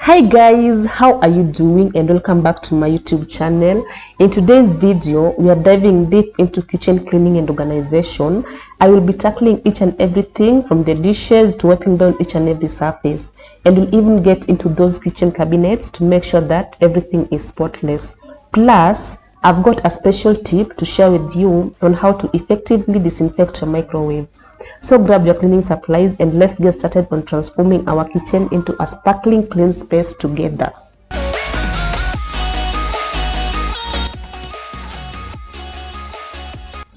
Hi guys, how are you doing, and welcome back to my YouTube channel. In today's video we are diving deep into kitchen cleaning and organization. I will be tackling each and everything from the dishes to wiping down each and every surface, and we'll even get into those kitchen cabinets to make sure that everything is spotless. Plus, I've got a special tip to share with you on how to effectively disinfect your microwave. So grab your cleaning supplies and let's get started on transforming our kitchen into a sparkling clean space together.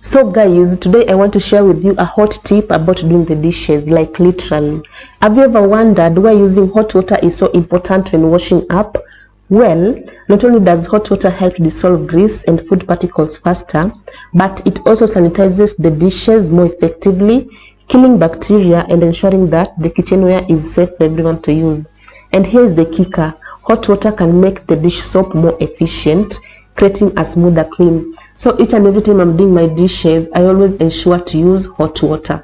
So guys, today I want to share with you a hot tip about doing the dishes, like literally. Have you ever wondered why using hot water is so important when washing up? Well, not only does hot water help to dissolve grease and food particles faster, but it also sanitizes the dishes more effectively, killing bacteria and ensuring that the kitchenware is safe for everyone to use. And here's the kicker: hot water can make the dish soap more efficient, creating a smoother clean. So each and every time I'm doing my dishes, I always ensure to use hot water.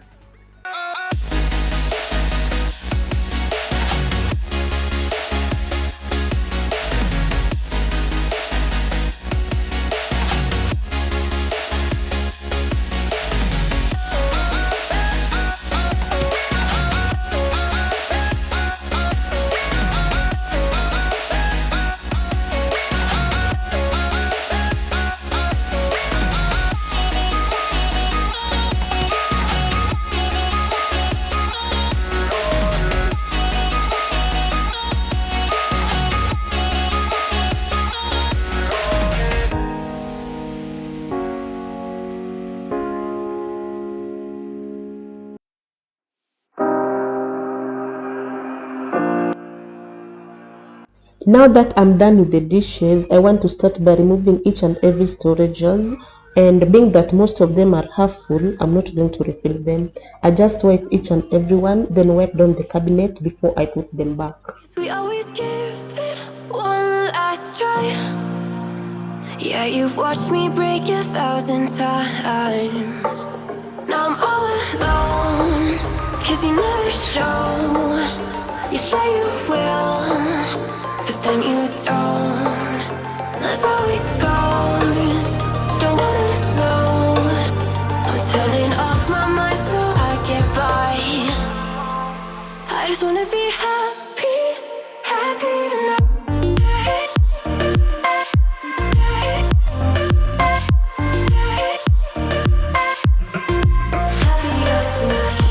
Now that I'm done with the dishes, I want to start by removing each and every storages, and being that most of them are half full, I'm not going to refill them. I just wipe each and every one, then wipe down the cabinet before I put them back. We always give it one last try. Yeah, you've watched me break 1,000 times. Now I'm all alone, 'cause you never show. You say you will, but then you don't. That's how it goes. Don't wanna know. I'm turning off my mind so I get by. I just wanna be happy, happy tonight. Happier tonight.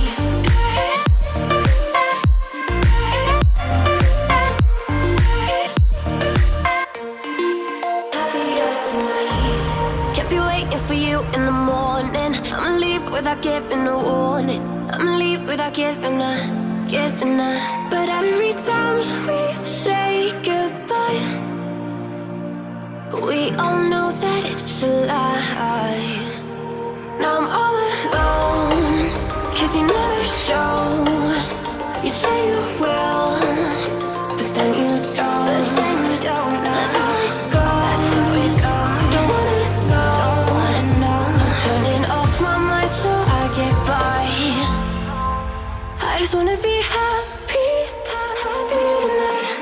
Happier tonight. Can't be waiting for you in the morning. I'ma leave without giving a warning. I'ma leave without giving a. But every time we say goodbye, we all know that it's a lie. Now I'm all alone, 'cause you never show. You say you will, but then you don't. That's how it goes. Don't wanna know. I'm turning off my mind so I get by. I just wanna be happy, happy tonight.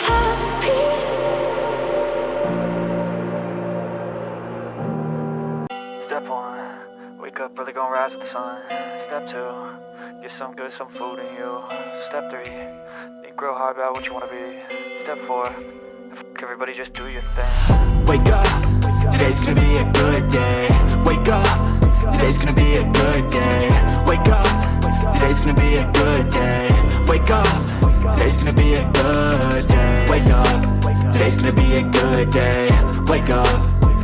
happy. Step 1, wake up early, gonna rise with the sun. Step 2, get some good, some food in you. Step 3, think real hard about what you wanna be. Step 4, everybody just do your thing. Wake up, today's gonna be a good day. Wake up, today's gonna be a good day. Wake up, today's gonna be a good day. Wake up, today's gonna be a good day. Wake up, today's gonna be a good day. Wake up,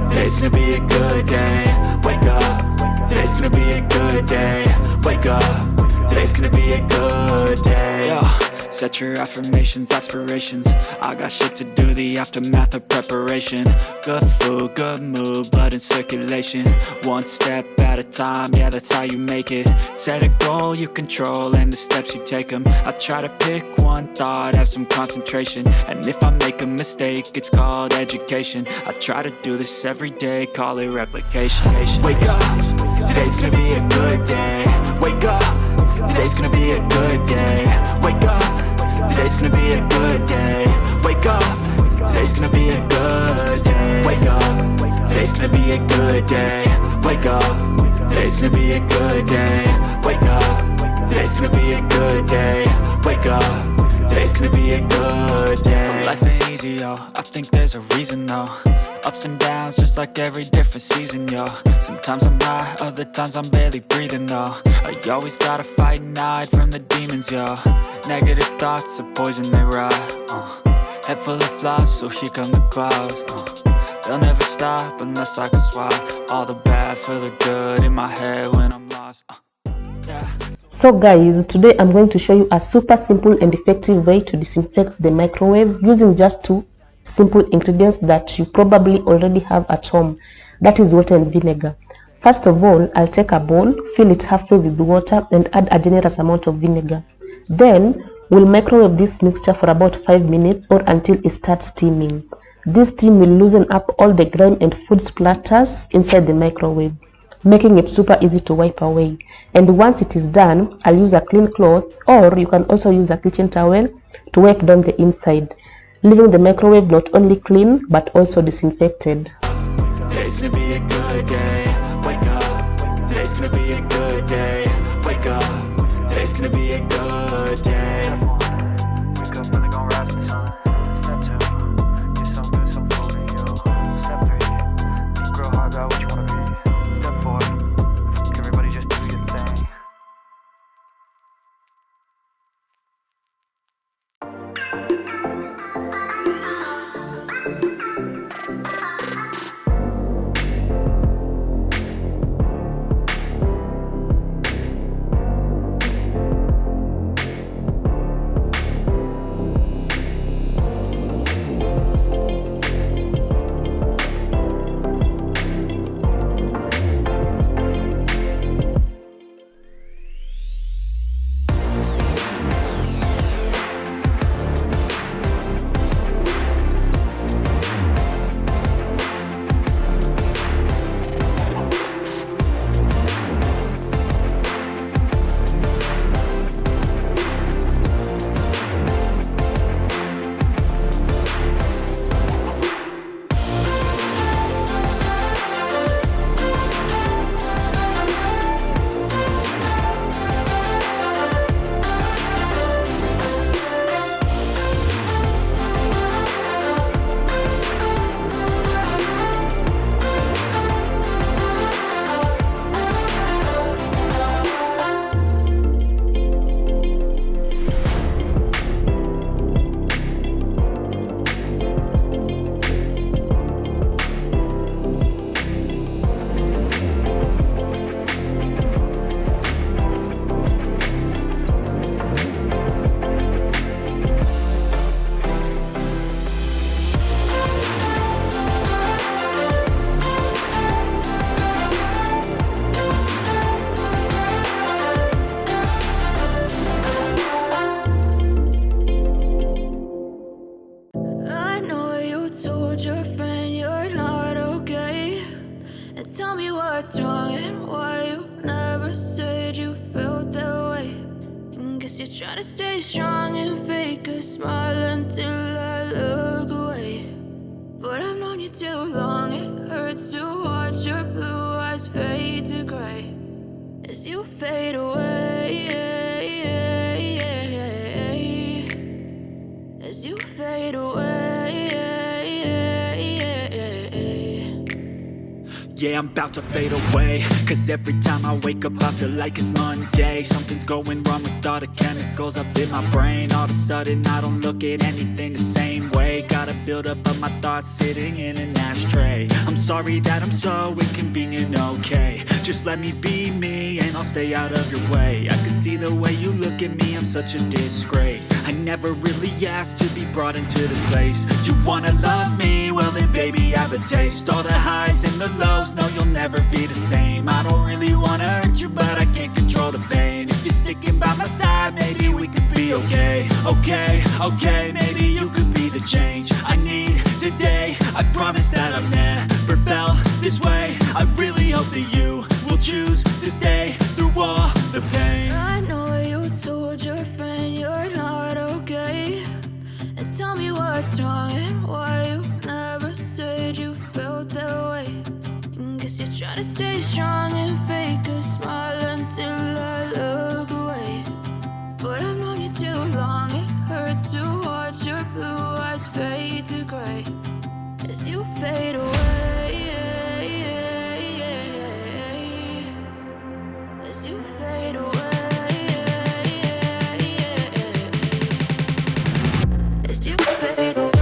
today's gonna be a good day. Wake up, today's gonna be a good day. Wake up, today's gonna be a good day. Yo, set your affirmations, aspirations. I got shit to do, the aftermath of preparation. Good food, good mood, blood in circulation. One step at a time, yeah, that's how you make it. Set a goal you control and the steps you take them. I try to pick one thought, have some concentration. And if I make a mistake, it's called education. I try to do this every day, call it replication. Wake up, today's gonna be a good day. Wake up, today's gonna be a good day. Wake up, today's gonna be a good day. Wake up, today's gonna be a good day. Wake up, today's gonna be a good day. Wake up, today's gonna be a good day. Wake up, today's gonna be a good day. Wake up, today's gonna be a good day. So life ain't easy, yo, I think there's a reason though. Ups and downs, just like every different season, yo. Sometimes I'm high, other times I'm barely breathing, though. You always gotta fight and hide from the demons, yo. Negative thoughts are poison, they rot. Head full of flies, so here come the clouds. They'll never stop unless I can swap all the bad for the good in my head when I'm lost. Yeah. So guys, today I'm going to show you a super simple and effective way to disinfect the microwave using just 2 simple ingredients that you probably already have at home. That is water and vinegar. First of all, I'll take a bowl, fill it halfway with water and add a generous amount of vinegar. Then we'll microwave this mixture for about 5 minutes or until it starts steaming. This steam will loosen up all the grime and food splatters inside the microwave, making it super easy to wipe away. And once it is done, I'll use a clean cloth, or you can also use a kitchen towel to wipe down the inside, leaving the microwave not only clean but also disinfected. Today's gonna be a good day. Wake up. Today's gonna be a good day. Wake up. Today's gonna be a good day. Wake up early, gonna rise with the sun. Step 2, get some good, some food in you. Step 3, think real hard about what you wanna be. Step 4, everybody just do your thing. I know you told your friend you're not okay, and tell me what's wrong and why you never said you felt that way. And guess Guess you're trying to stay strong and fake a smile until I look away. But I've known you too long, it hurts to watch your blue eyes fade to gray as you fade away, as you fade away. Yeah, I'm about to fade away, cause every time I wake up I feel like it's Monday. Something's going wrong with all the chemicals up in my brain. All of a sudden I don't look at anything the same way. Got a buildup of my thoughts sitting in an ashtray. I'm sorry that I'm so inconvenient, okay. Just let me be me and I'll stay out of your way. I can see the way you look at me, I'm such a disgrace. I never really asked to be brought into this place. You wanna love me? Well then baby I have a taste. All the highs and the lows, no you'll never be the same. I don't really wanna hurt you but I can't control the pain. If you're sticking by my side maybe we could be okay. Okay, maybe you could be the change I need today. I promise that I've never felt this way. I really hope that you will choose to stay through all the pain. I know you told your friend you're not okay, and tell me what's wrong and why you never said you felt that way. And guess you're trying to stay strong and fake a smile until I look away. But I've known you too long, it hurts to watch your blue eyes fade to gray as you fade away, as you fade away, as you fade away. As you fade away.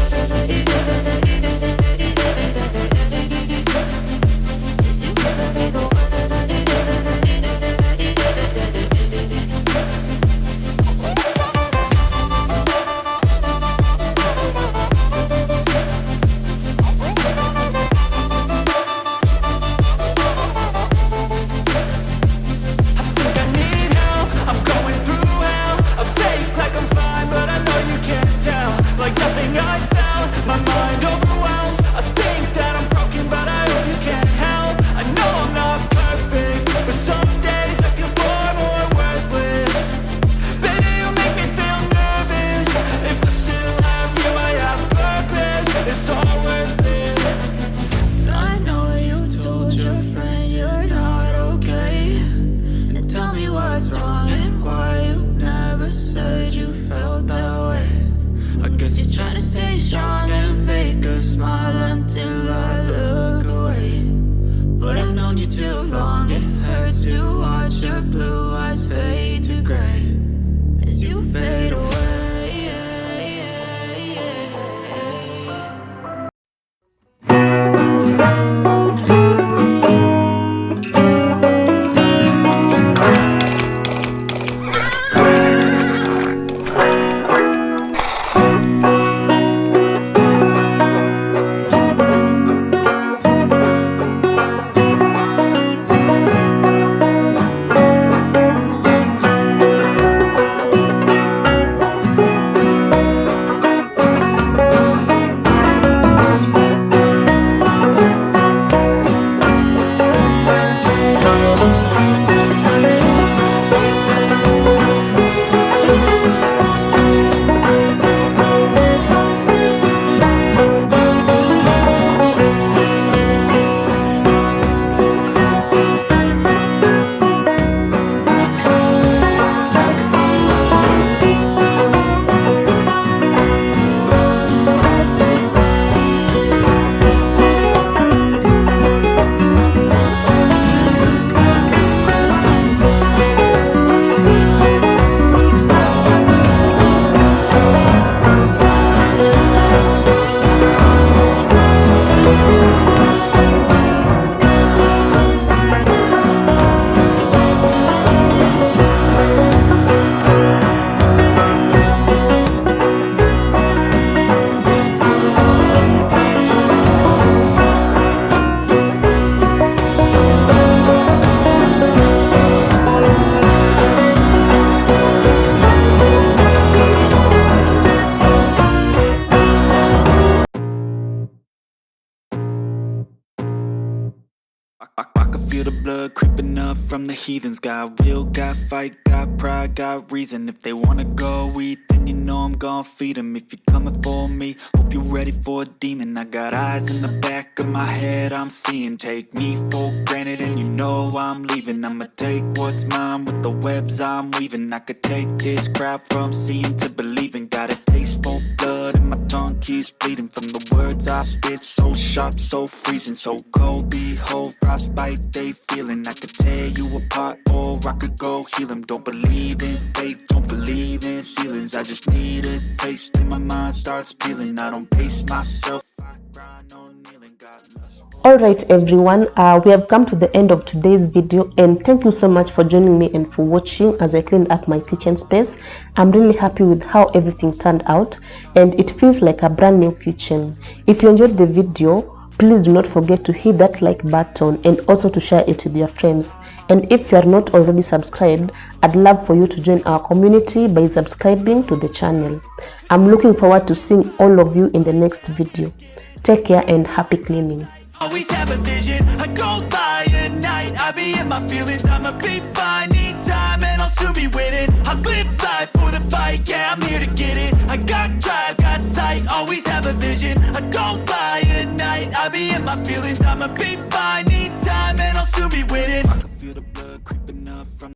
can feel the blood creeping up from the heathens. Got will, got fight, got pride, got reason. If they wanna go eat, then you know I'm gon' feed them. If you're coming for me, hope you're ready for a demon. I got eyes in the back of my head, I'm seeing. Take me for granted and you know I'm leaving. I'ma take what's mine with the webs I'm weaving. I could take this crowd from seeing to believing. Got a taste for blood and my tongue keeps bleeding from the words I spit. So sharp, so freezing, so cold. Behold, frostbite they feeling. I could tear you apart or I could go heal them. Don't believe in fate, don't believe in ceilings. I just need a taste and my mind starts peeling. I don't pace myself, I grind on kneeling. Got lust. Alright everyone, we have come to the end of today's video, and thank you so much for joining me and for watching as I cleaned up my kitchen space. I'm really happy with how everything turned out, and it feels like a brand new kitchen. If you enjoyed the video, please do not forget to hit that like button and also to share it with your friends. And if you are not already subscribed, I'd love for you to join our community by subscribing to the channel. I'm looking forward to seeing all of you in the next video. Take care and happy cleaning. Always have a vision, I go by at night. I be in my feelings, I'ma be fine. Need time and I'll soon be winning. I live life for the fight, yeah, I'm here to get it. I got drive, got sight, always have a vision. I go by at night, I be in my feelings, I'ma be fine. Need time and I'll soon be winning.